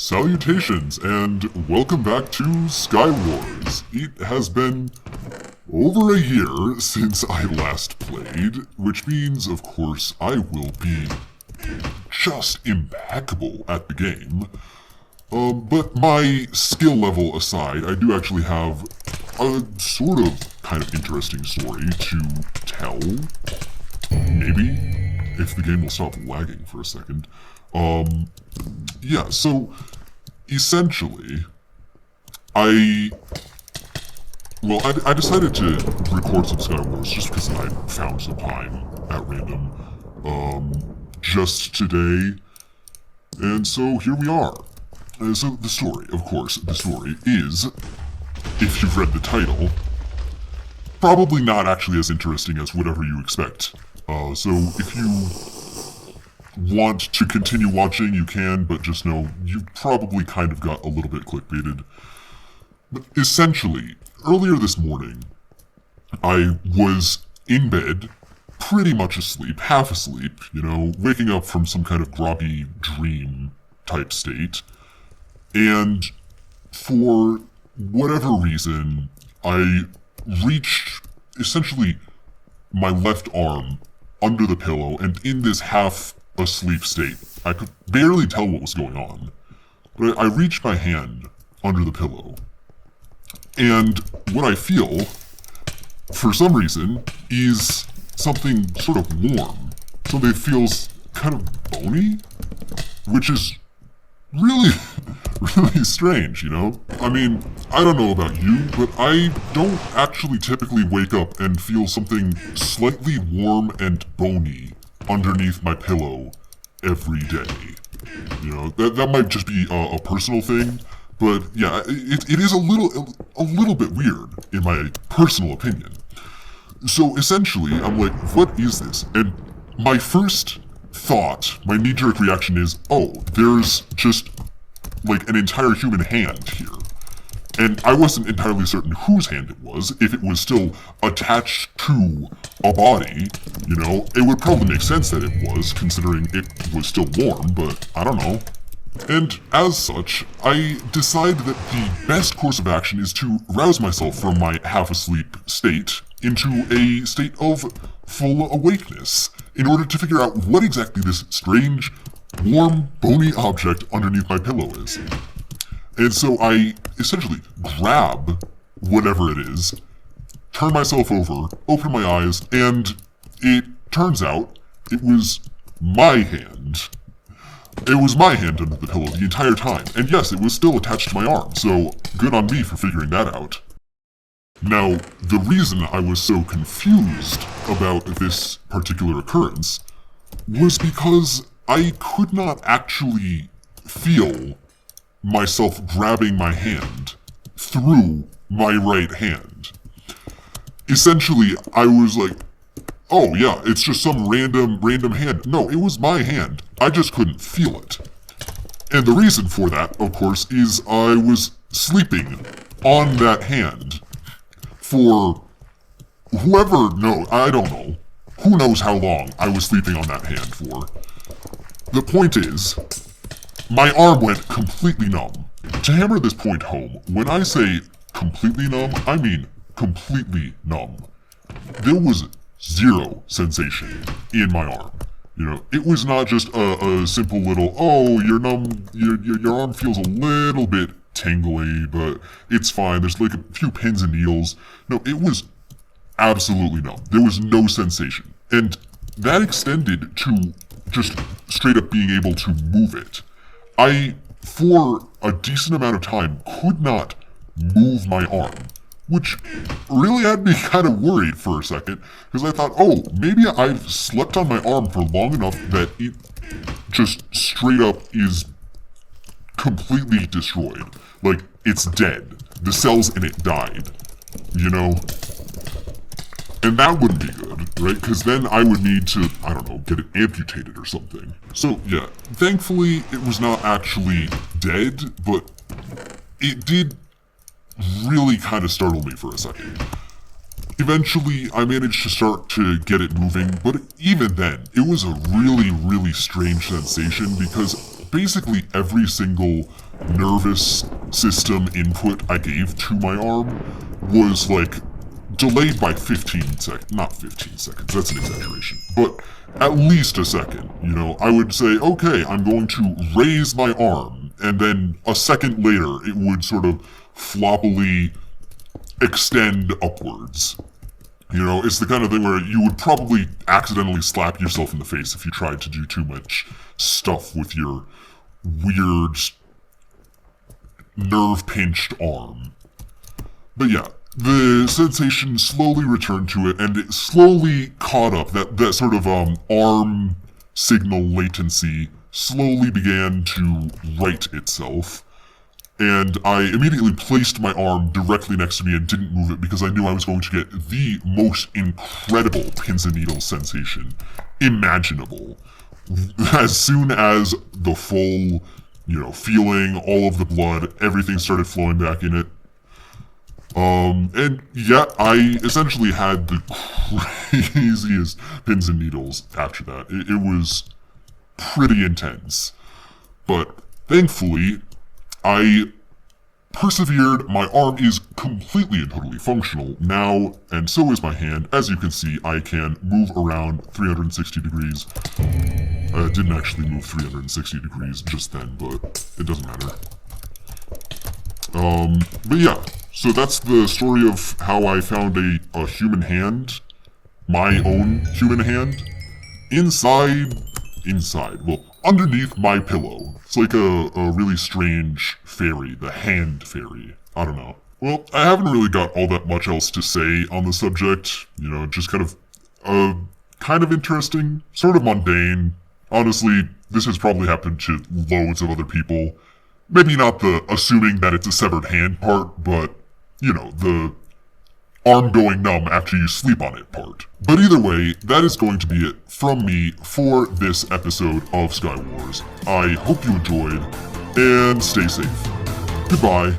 Salutations, and welcome back to Skywars. It has been over a year since I last played, which means, of course, I will be just impeccable at the game. But my skill level aside, I do actually have a sort of kind of interesting story to tell. Maybe, if the game will stop lagging for a second. Yeah, so essentially, I decided to record some Skywars just because I found some time at random, just today, and so here we are. So the story, of course, is, if you've read the title, probably not actually as interesting as whatever you expect. So if you want to continue watching, you can, but just know you probably kind of got a little bit clickbaited. But essentially, earlier this morning, I was in bed, pretty much asleep, half asleep, waking up from some kind of groggy dream type state, and for whatever reason, I reached, essentially, my left arm under the pillow, and in this half-asleep state, I could barely tell what was going on. But I reached my hand under the pillow, and what I feel, for some reason, is something sort of warm. Something that feels kind of bony, which is really strange, I mean, I don't know about you, but I don't actually typically wake up and feel something slightly warm and bony underneath my pillow every day. That might just be a personal thing, but yeah, it is a little bit weird in my personal opinion. So essentially, I'm like, what is this? And my first thought, my knee-jerk reaction is, oh, there's just like an entire human hand here. And I wasn't entirely certain whose hand it was. If it was still attached to a body, it would probably make sense that it was, considering it was still warm, but I don't know. And as such, I decide that the best course of action is to rouse myself from my half-asleep state into a state of full awakeness, in order to figure out what exactly this strange, warm, bony object underneath my pillow is. And so I essentially grab whatever it is, turn myself over, open my eyes, and it turns out it was my hand. It was my hand under the pillow the entire time, and yes, it was still attached to my arm, so good on me for figuring that out. Now, the reason I was so confused about this particular occurrence was because I could not actually feel myself grabbing my hand through my right hand. Essentially, I was like, oh yeah, it's just some random hand. No, it was my hand. I just couldn't feel it. And the reason for that, of course, is I was sleeping on that hand for I don't know. Who knows how long I was sleeping on that hand for. The point is, my arm went completely numb. To hammer this point home, when I say completely numb, I mean completely numb. There was zero sensation in my arm. It was not just a simple little, oh, you're numb, your arm feels a little bit tingly, but it's fine, there's like a few pins and needles. No, it was absolutely numb. There was no sensation. And that extended to just straight up being able to move it. I, for a decent amount of time, could not move my arm, which really had me kind of worried for a second, because I thought, oh, maybe I've slept on my arm for long enough that it just straight up is completely destroyed. Like, it's dead. The cells in it died. And that wouldn't be good, right? Because then I would need to, I don't know, get it amputated or something. So, yeah, thankfully it was not actually dead, but it did really kind of startle me for a second. Eventually, I managed to start to get it moving, but even then, it was a really strange sensation because basically every single nervous system input I gave to my arm was like delayed by 15 seconds. Not 15 seconds, that's an exaggeration. But at least a second, you know. I would say, okay, I'm going to raise my arm, and then a second later it would sort of floppily extend upwards. You know, it's the kind of thing where you would probably accidentally slap yourself in the face if you tried to do too much stuff with your weird, nerve-pinched arm. But yeah, the sensation slowly returned to it, and it slowly caught up. That sort of arm signal latency slowly began to right itself. And I immediately placed my arm directly next to me and didn't move it because I knew I was going to get the most incredible pins and needles sensation imaginable. As soon as the full, you know, feeling, all of the blood, everything started flowing back in it. And yeah, I essentially had the craziest pins and needles after that. It was pretty intense. But thankfully, I persevered. My arm is completely and totally functional now, and so is my hand. As you can see, I can move around 360 degrees. Didn't actually move 360 degrees just then, but it doesn't matter. But yeah, so that's the story of how I found a human hand, my own human hand, underneath my pillow. It's like a really strange fairy, the hand fairy. I don't know. Well, I haven't really got all that much else to say on the subject. You know, just kind of interesting, sort of mundane. Honestly, this has probably happened to loads of other people. Maybe not the assuming that it's a severed hand part, but, you know, the arm going numb after you sleep on it part. But either way, that is going to be it from me for this episode of Skywars. I hope you enjoyed, and stay safe. Goodbye.